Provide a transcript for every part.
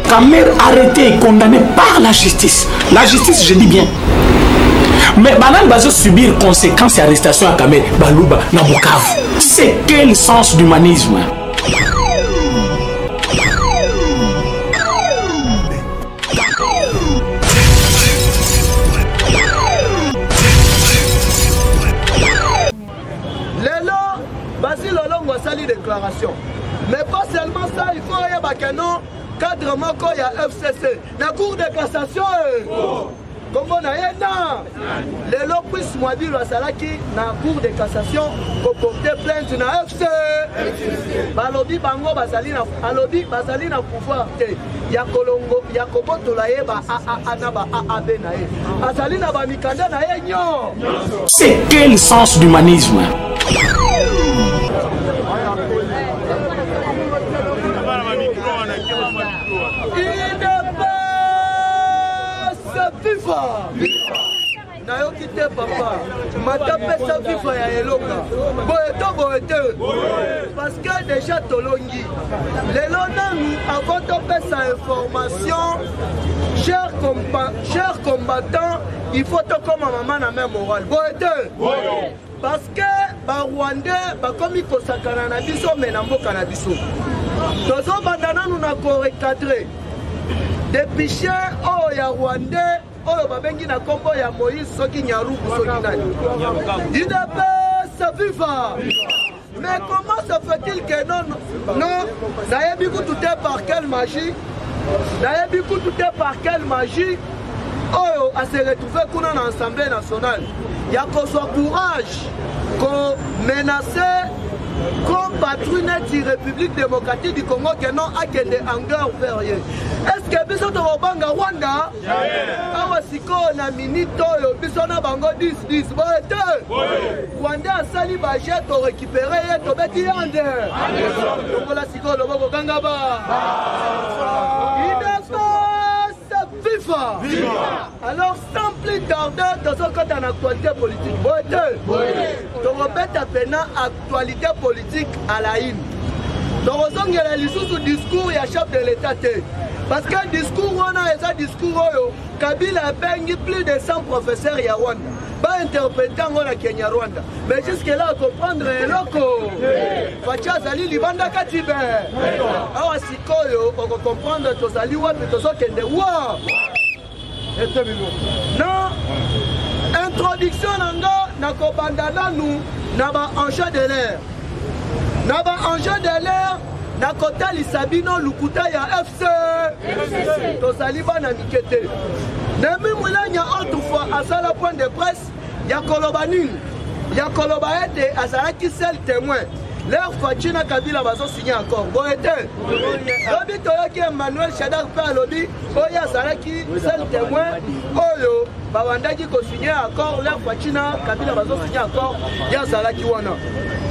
Kamer arrêté et condamné par la justice. La justice, je dis bien. Mais Banan va subir conséquences et arrestations à Kamer, Balouba, Nabukav. C'est quel sens d'humanisme? Déclaration. Mais pas seulement ça, il faut y avoir un cadre manquant, il y a FCC. La Cour de cassation, comme on a un les lots puissent moi dire à Salaki, la Cour de cassation, pour porter plainte na FC. Balobi Bango, Alobi, Basaline a pouvoir. Il y a Kolongo, il y a Koboto Laeba, Anaba, Abenae. Asalina Bamikanda Naenyo. C'est quel sens d'humanisme? Nayo kite papa, matapesa FIFA ya eloka. Boeto. Parce que déjà tolongi. Les nanu avant de pesa information, chers combattants, il faut te comme maman na même morale. Boeto. Parce que ba Rwandais ba komi kosakana na biso mais na mboka na biso. Tozo bandana nous na ko recadrer. Depuis chien oh ya Rwandais oh babengi na kombo ya Moïse soki nyaruku soki nani. IDPS viva. Mais comment se fait-il que non Nayebi tout est par quelle magie? Nayebi tout est par quelle magie? Oh à se retrouver kuna na Assemblée nationale. Ya ko so courage ko menacer comme patronne de la République démocratique du Congo qui non a que des hangars fériés. Est-ce que biso to banga Rwanda? Awa siko na minito yo biso na bango 10 boete. Rwanda sali ba jet to récupérer to beti yande. Donc la siko lo boko ganga ba. FIFA. Alors sans plus tarder dans ce cas en actualité politique. Boete. Donc on met à peine actualité politique à la une. Donc on a les sous discours et chef de l'État. Parce que le discours, on a un discours, Kabila a payé plus de 100 professeurs à Rwanda. Pas interpréter en Kenya Rwanda. Mais jusque-là, comprendre les locaux. Facha Zali Libanda Katibe. Alors, si on va comprendre que Zali Wapi, que Zokende Wa. Non. Introduction n'a pas nous, n'a pas enjeu de l'air. N'a pas enjeu de l'air. Nakota Lisabino Lukuta ya FC Tosaliba na Mikete. Nemi Moulanya autrefois à ça la point de presse, ya Kolobanin, ya Kolobaete à Saraki seul témoin. Leur Fachina Kabila va signer encore. Boete. Lobi Toyoki Emmanuel Shadar Père Lobi, Oya Saraki seul témoin. Oyo, Bawandaki ko signer encore. Leur Fachina Kabila va signer encore. Ya Saraki Wana.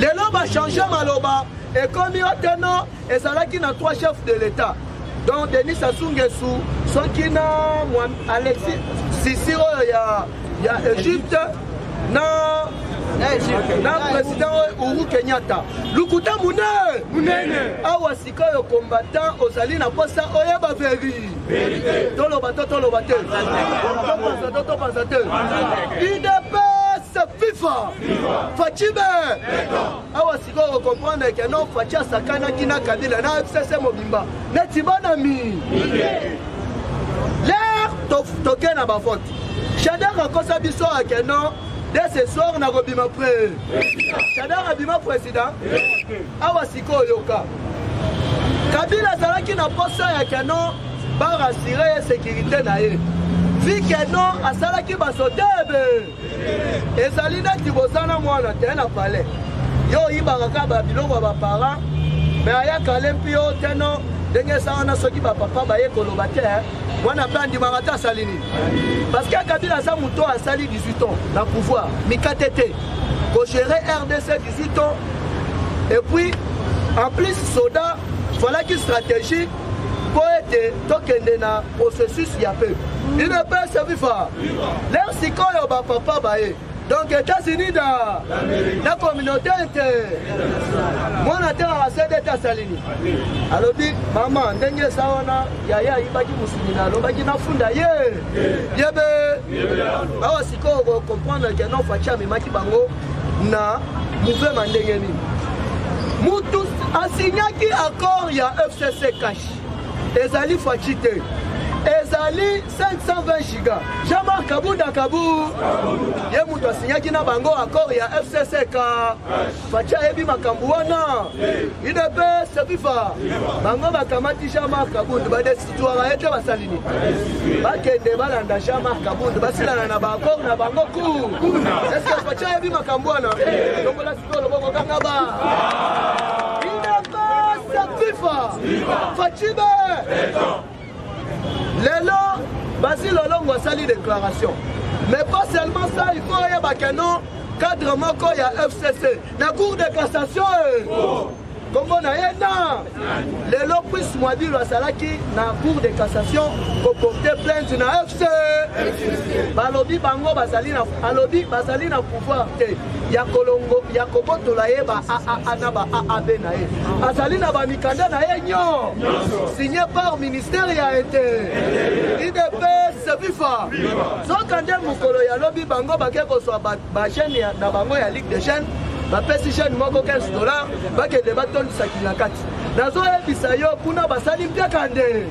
Les lois va changer Maloba. Et comme il y a un et ça là qui a 3 chefs de l'État. Donc Denis Sassou Nguesso, Sokina, Alexis Sissiro, il y a Égypte, président Uhuru Kenyatta. Lukuta Mounene, Awa Sikoyo combattant, Ozali na posa Oyeba Veri. Tolo bateau. IDPS FIFA. Fachibe. Awa Sikoyo comprendre que non Facha Sakana Kina Kabila na FCC Mobimba. Netibanami. L'air token na ba faute. Chadar akosa biso akeno. Dès ce soir, on a Robima prêt. Chadar Abima président. Awa Sikoyo Yoka. Kabila Zalaki n'a pas ça à Canon. Bar assurer la sécurité naïe. Vu que non, à Salaki va sauter. Et Salina Tibosana, moi, on a terre à palais. Yo, Ibaraka, Babylon, va parents. Mais Aya Kalempio, Teno, Dengue Sana, Soki, Papa, Baye, Kolobate, moi, on a pas de Marata Salini. Parce que Kabila Samouto a sali 18 ans, dans le pouvoir. Mikatete, pour gérer RDC 18 ans. Et puis, en plus, Soda, il fallait qu'il stratégie. Pour être tokené dans le processus, il y a peu. Il ne peut se vivre. L'air si quand il y a papa, Donc États-Unis la communauté interne. Moi na terre à CDT Salini. Alors dit maman ndenge sawana yaya ibaki musulina lobaki na funda ye. Yebe. Awa siko comprendre que non facha me maki bango na mouvement ndenge ni. Mutu asignaki accord ya FCC cash. Ezali fachite. Ezali 520 giga. Jean-Marc Kabunda Kabou. Ye mutu asignaki na bango accord ya FCC ka. Facha ebi makambu wana. IDP sebifa. Bango bakamati Jean-Marc Kabunda ba destituara ete basalini. Bakende balanda Jean-Marc Kabunda basilana na bango na bango ku. Est-ce que facha ebi makambu wana? Donc la siko boko kanga ba. IDP sebifa. Fachibe. Lelo, Basile Olongo a sali déclaration. Mais pas seulement ça, il faut y avoir un cadre moko ya FCC. La Cour de cassation. Comment on a un Lelo puisse moi dire à Salaki, la Cour de cassation, pour porter plainte na FC. Balobi Bango Basalina, Alobi Basalina pouvoir. Ya Kolongo, ya Koboto la Eba, Anaba, Abenae. Asalina Bamikanda na Enyo. Signé par ministère ya été. IDP Sebifa. So Kandel Mukolo ya Lobi Bango Bakeko soit ba chaîne ya na Bango ya Ligue des chaînes. Ba pesi chaîne moko $15. Bake de baton sakila kati. Nazo ebisa yo kuna basali mpia kande.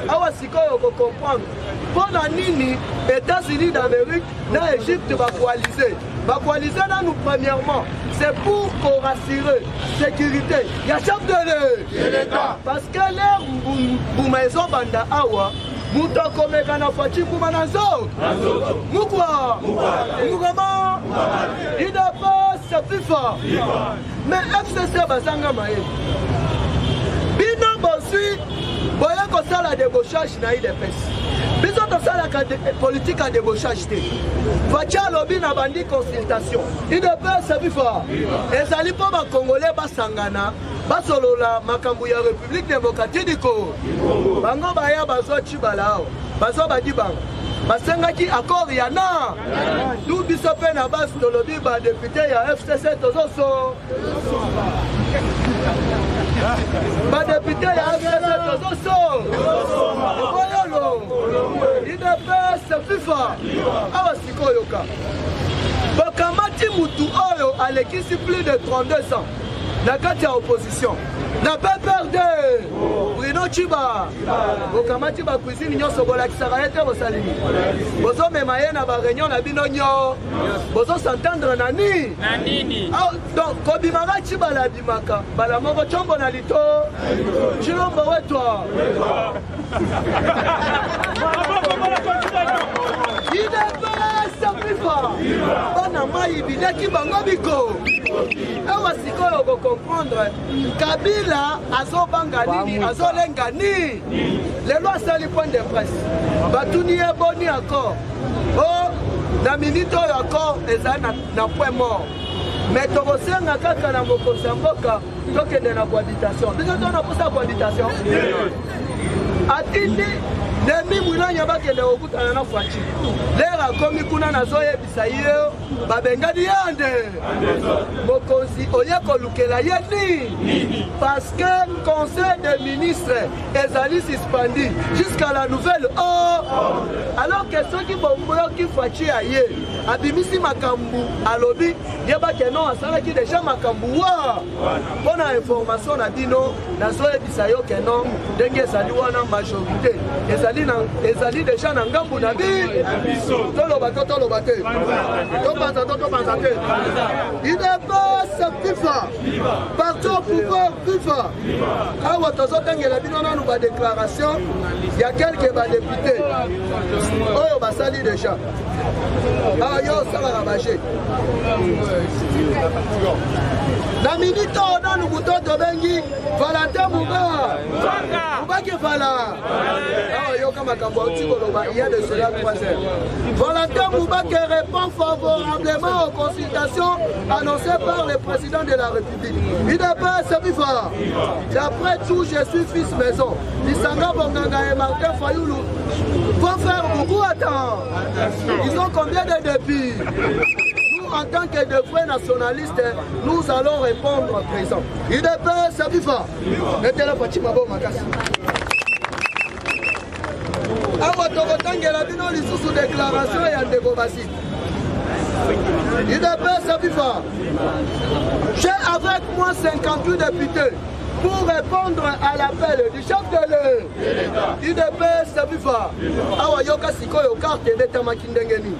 Awa sikoyo ko comprendre. Pour nini États-Unis d'Amérique na Égypte va coaliser. Va coaliser nous premièrement, c'est pour qu'on rassure sécurité. Il y a chef de l'État. Parce que l'air maison banda awa, muto komeka na fachi kumanazo. Mukwa. Mukama. IDP c'est plus fort. Mais FCC basanga maye. Bino bosi boya ko sala débauchage na IDP. Biso to sala politique à débauchage te. Facha lobi na bandi consultation. IDP c'est plus fort. Et ça li po ba congolais basangana. Basolola makambu ya République démocratique du Congo. Bango baya bazo chibalao. Bazo badi bango. Basengaki accord yana. Nous biso pe na base to lobi ba député ya FCC tozoso. Ba député ya FCC tozoso. Boyolo. IDP c'est FIFA. Awa sikoyoka. Bakamati mutu oyo alekisi plus de 32 ans. La carte à opposition. N'a pas peur de Bruno Chiba. Bokamati ba cuisine nyo sobola kisaraete bosalini. Bozo memaye na ba réunion na binonyo. Bozo s'entendre na ni. Na nini? Donc kobimara Chiba la bimaka. Bala moko chombo na lito. Chilombo wetwa. Il est pas sacrifice. Bana mai bidaki bango biko. Awa sikoyo ko comprendre Kabila azo banga nini azo lenga ni les lois sali point de presse batuni e boni accord oh na minute oyo accord eza na point mort mais tokosenga kaka na mokonzi ya mboka tokende na cohabitation biso tona posa cohabitation atindi Nemi Moulanya bakende okutana na Fachi. Lera komi kuna nazoyebisa yo babengadi yande. Mokonzi oye kolukela yeni. Parce que le conseil des ministres est allé suspendu jusqu'à la nouvelle ordre. Alors que ceux qui bomboyo qui Fachi aye abimisi makambu alobi yeba ke non asala ki déjà makambu wa. Bona information na dino nazoyebisa yo ke non ndenge sali wana majorité. Ezali déjà na ngambu na bi tolo bato te to panza te il est pas FIFA partout pouvoir FIFA awa tozo tengela bino na ba déclaration il y a quelques députés oyo basali déjà yo sala na baje la minute on a nous bouton de bengi Valentin Mouga Il y a de cela 3 heures. Valentin Moubake répond favorablement aux consultations annoncées par le président de la République. UDPS Viva. D'après tout, je suis fils maison. Lisanga Bonganga et Martin Fayoulou vont faire beaucoup attendre. Ils ont combien de défis? En tant que de vrais nationalistes, nous allons répondre présent. UDPS Viva. Mettez-la Fatima Bomakasi. Awa tokotangela bino lisusu déclaration ya ndeko Basi. UDPS Viva. J'ai avec moi 58 députés pour répondre à l'appel du chef de l'État. UDPS Viva. Awa yoka sikoyo carte d'État makindengeni.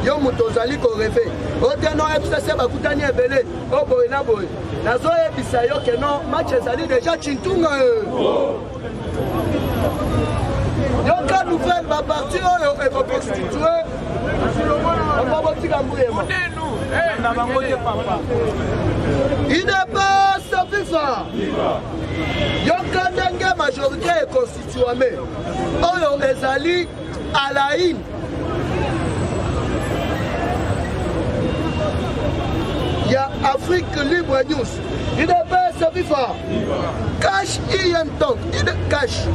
Yo mutozali ko refe. Oteno FCC bakutani ebele. Oboye na boye. Nazo ebisa yo ke non match ezali déjà chintunga. Yoka nouvelle va partir et va constituer. On va voter Gambouyema. UDPS Viva. Yoka ndenge majorité est constituée. Oyo ezali à la une. Il y a Afrique Libre News. UDPS Viva. Cash IM Talk. Cash.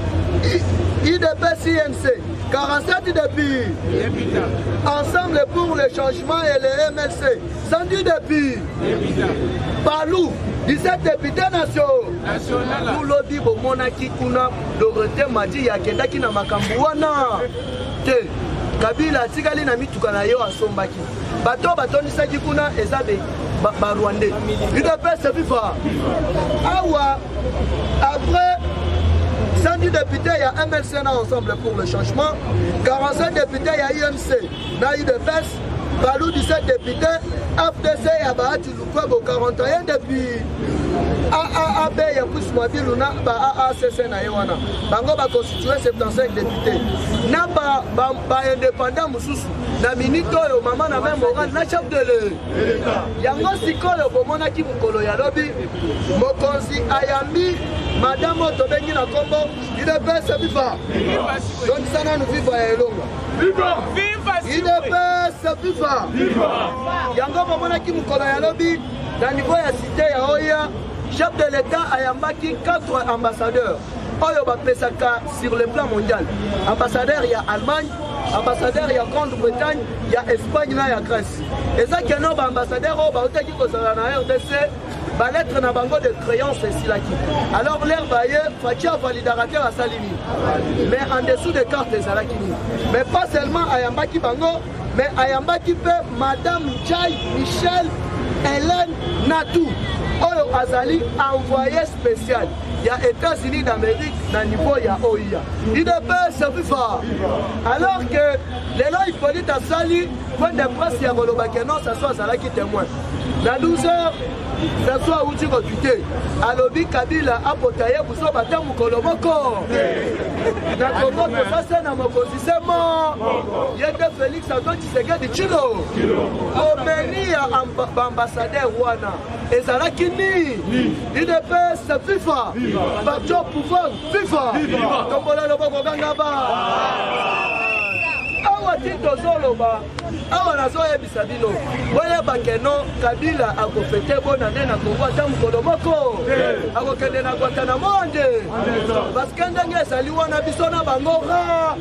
UDPS IMC. 47 députés. Ensemble pour le changement et le MLC. 110 députés. Palou. 17 députés nationaux. Pour l'Odi Bomonaki Kuna. Dorothée Madi Yakendaki na Makambuana. Kabila Tigali na Mitukana yo asombaki. Bato nisaki kuna ezabe Rwandais. UDPS Viva. Awa après 110 députés, il y a MLC ensemble pour le changement. 45 députés, il y a IMC. Na UDPS, Balou 17 députés, FDC, il y a Bahati Lukwebo 41 députés. AAB, il y a plus Mwabiluna, AACC na Yewana. Bango va constituer 75 députés. Na ba indépendant Moussousou. Na minito yo maman na même moral na chef de l'État. Yango sikolo bomona ki mukolo ya lobi. Mokonzi Ayambi, Madame Otobengi na Kombo, UDPS Viva. Donc ça na nous vivre à Elonga. Viva! UDPS Viva! Yango bomona ki mukolo ya lobi. Dans le niveau de la cité, il y a chef de l'État ayambaki 4 ambassadeurs. Oyo bapesaka sur le plan mondial. Ambassadeur, il y a Allemagne, ambassadeur, il y a Grande-Bretagne, il y a Espagne, il y a Grèce. Et ça, il y a un ambassadeur, qui est RDC, ba lettre na bango de créance silaki. Alors l'air baye, Fatia validateur à Salini. Mais en dessous des cartes des Salakini. Mais pas seulement ayambaki bango, mais ayambaki pe Madame Jai Michel Hélène Natou. Oyo Azali envoyé spécial. Il y a États-Unis d'Amérique dans le niveau il y a OIA. UDPS Viva. Alors que les lois Hippolyte à Sali, point de presse, il y a Rolobakeno, ça soit Zala qui témoigne. Dans 12 heures, ça soit où tu recutes. Alobi Kabila a potaillé pour son bâtiment Kolomoko. Dans Congo, ça c'est dans mon positionnement. Il y a que Félix Antoine Tshisekedi Tshilo. Omeni ambassadeur Rwanda. Et Zala Kini. UDPS Viva. Bacho pouvoir Viva. Tombola Loboko Gangaba. Awa tito zoloba. Awa nazo yebisa bino. Wele bakeno Kabila akofete bona nde na Kongo ata mukolo moko. Akokende na Guantanamo-Monde. Parce que ndenge ezali wana biso na bango ra.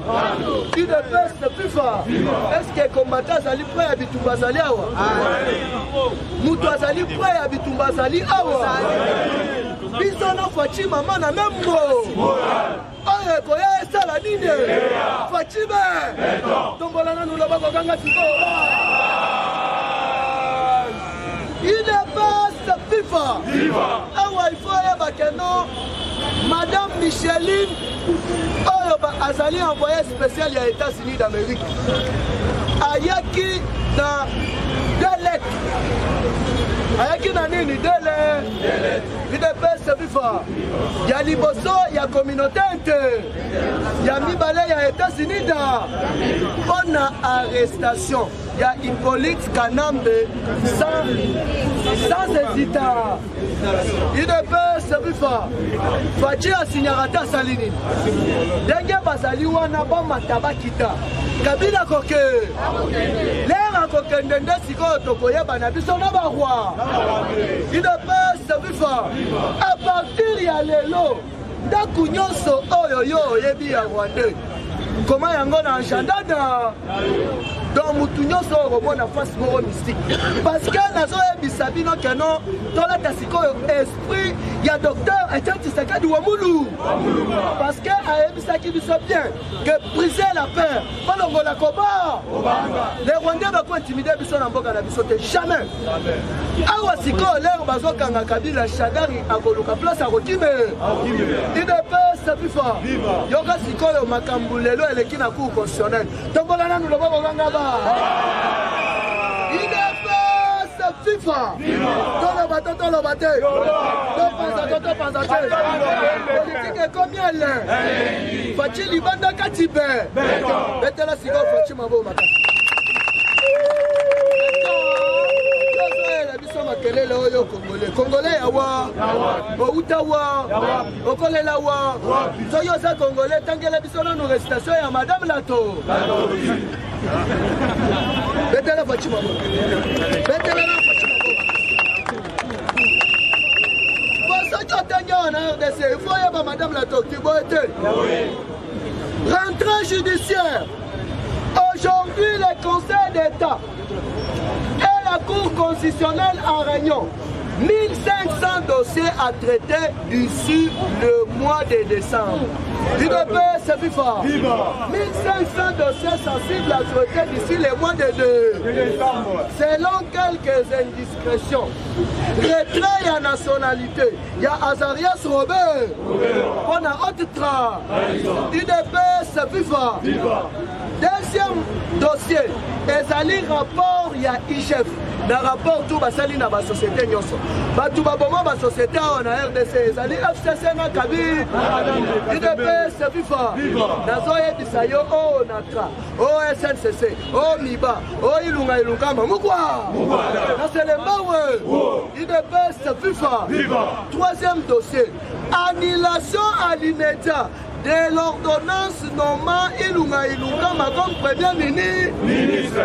UDPS Viva. Est-ce que combattant azali prêt ya bitumba azali awa? Mutu azali prêt ya bitumba azali awa? Biso na Fatima mana membo. Oye koya esala nini? Fatima. Tombola na nous lobako ganga tiko. UDPS Viva. Awa il faut aller bakeno Madame Micheline oyo ba azali envoyé spécial ya États-Unis d'Amérique. Ayaki na Delek. Ayaki na nini Delek. UDPS Viva. Ya liboso ya communauté inter. Ya mibale ya États-Unis da. On a arrestation. il y a Hippolyte Kanambe sans hésitant. Il ne peut se faire. Fachi a signé Rata Salini. Dengue Basali wana ba mataba kita. Kabila koke. L'air a koke ndende siko tokoye banabiso na barwa. Il ne peut se faire. À partir ya lelo, ndaku nyonso oyo yo yebi ya Rwanda. Comment yango na chandada? Donc Moutounio sort au bon face moro mystique. Parce que la zone bisabino canon dans la tasiko esprit, il y a docteur et tu sais qu'à du Wamoulou. Parce que à Ebisaki du bien que briser la peur. Pas la combat. Les Rwandais vont intimider Bisson en boca la bissote jamais. Awa siko l'air bazo kanga kabila shadari à Goluka place à Rotime. Il ne peut se plus fort. Yoga siko le makambulelo et le kinaku constitutionnel. Donc voilà nous le voyons là-bas. Il est fait ce FIFA. Dans le bateau, dans le bateau. Politique est combien l'un? Fachi Libanda Katibé. Mettez la cigare, Fachi Mabo Mata. Congolais awa, Outawa, Okolela wa, Soyosa Congolais, Tangela Bissona nous restation à Madame Lato. Betela Fatima. Betela Fatima. Il faut y avoir Madame Lato qui va être. Rentrée judiciaire. Aujourd'hui, le Conseil d'État et la Cour constitutionnelle en réunion. 1500 dossiers à traiter d'ici le mois de décembre. Il ne peut se vivre. 1500 dossiers sensibles à traiter d'ici le mois de décembre. Selon quelques indiscrétions, retrait à nationalité. Il y a Azarias Robert. On a autre train. Il ne peut se vivre. Deuxième dossier, ezali rapport il y a IGF. Dans le rapport tout basali na ba société nyoso. Ba tout ba bomba ba société on a RDC ezali FCC na Kabi. IDP se viva. Nazo ye bisayo o natra. O SNCC, o Miba, o Ilunga Ilungama. Mukwa. Na Selemba we. IDP se viva. Troisième dossier, annulation à l'immédiat de l'ordonnance nommant Ilunga Ilungama comme premier ministre.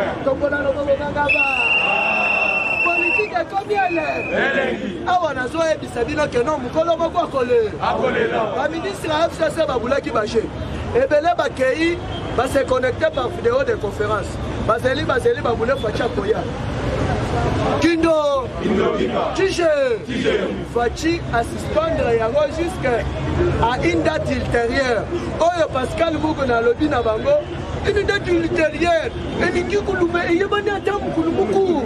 Politique est combien elle? Awa nazo ebisabino que non mukolo moko akole. La ministre a FCC babulaki baché. Ebele bakei va se connecter par vidéo de conférence. Bazeli babule facha koya. Kindo Tige Fachi à suspendre yango jusqu'à une date ultérieure. Oyo Pascal Mouko na lobi na bango. Une date ultérieure. Et ni kikulume yebani atamu kulumuku.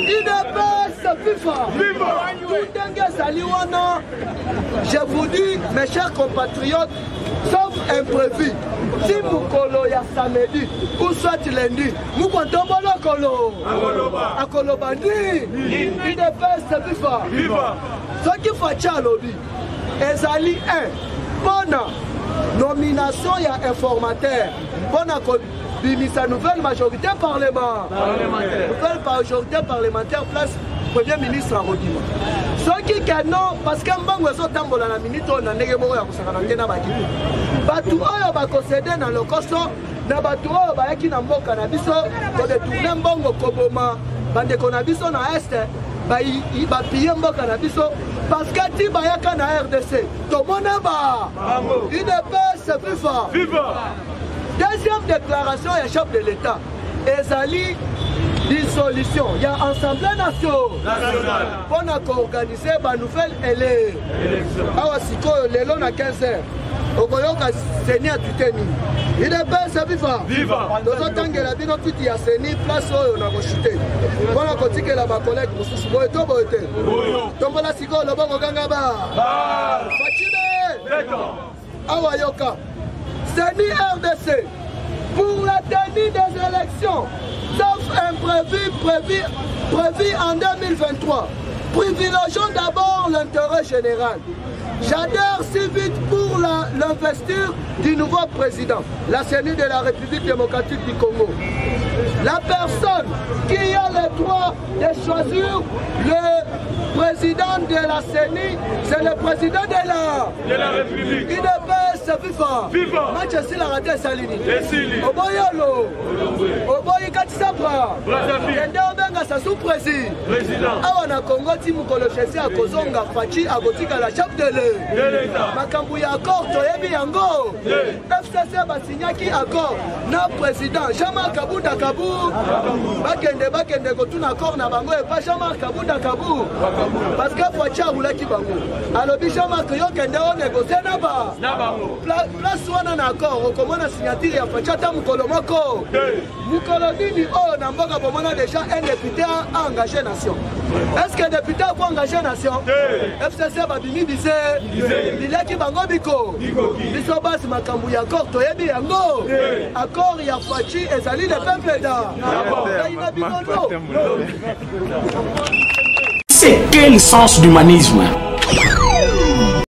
Il ne peut se vivre. Je vous dis, mes chers compatriotes, sauf imprévu, si Moukolo ya samedi ou soit lundi, nous comptons le Kolo. À Kolobandi, il ne peut se vivre. Ce qui fait à l'objet, Ezali 1, bonne nomination et informateur, bonne sa nouvelle majorité parlementaire. Nouvelle majorité parlementaire place Premier ministre à Rodima. Ce qui est non, parce que Mbango est au la minute, on a négé moro ya kusaka na tena baki. Batu oyo ba concéder dans le costo, na batu oyo ba yaki na mboka na biso, ko de tourner Mbango koboma, bande ko na biso na est, ba piller mboka na biso, parce que ti ba yaka na RDC. To mona ba. Il ne peut se vivre. Deuxième déclaration, il y a chef de l'État. Ezali dissolution. Il y a Assemblée nationale. Pour organiser la nouvelle élection. Awa siko lelo na 15h. Okoyoka seni a tuteni. Il est bien se vivre. Nous entendons bino tuti ya seni place oyo na kochite. Pour kotike la ba collègue mususu boye to boye. Tombola siko lobongo ganga ba. Fachine. Awa yoka. Seni RDC pour la tenue des élections, sauf imprévu prévu en 2023. Privilégions d'abord l'intérêt général. j'adhère si vite pour l'investure du nouveau président, la CENI de la République démocratique du Congo. La personne qui a le droit de choisir le président de la CENI, c'est le président de la République. Il ne peut se vivre. Match la raté Salini. Oboyolo. Oboyi Katisabra. Kende obenga sa sous-président. Awana Congo Timukolo Chesi a Kozonga Fachi a Gotika la chef de l'État. Makambu ya accord toyebi yango. FCC basinyaki accord na président Jean-Marc Kabunda Kabou. Bakende kotuna accord na bango et pas Jean-Marc Kabunda Kabou. Parce que Fachi a roulaki bango. Alobi Jean-Marc yo kende o négocier na ba. Place wana na accord okomona signature ya Fachi ata mukolo moko. Mukolo nini o na mboka bomona déjà un député a engagé nation. Est-ce que député a engagé nation? FCC babimi bise bilaki bango biko. Biso basi makambu ya accord toyebi yango. Accord ya Fachi ezali le peuple da. C'est quel sens d'humanisme?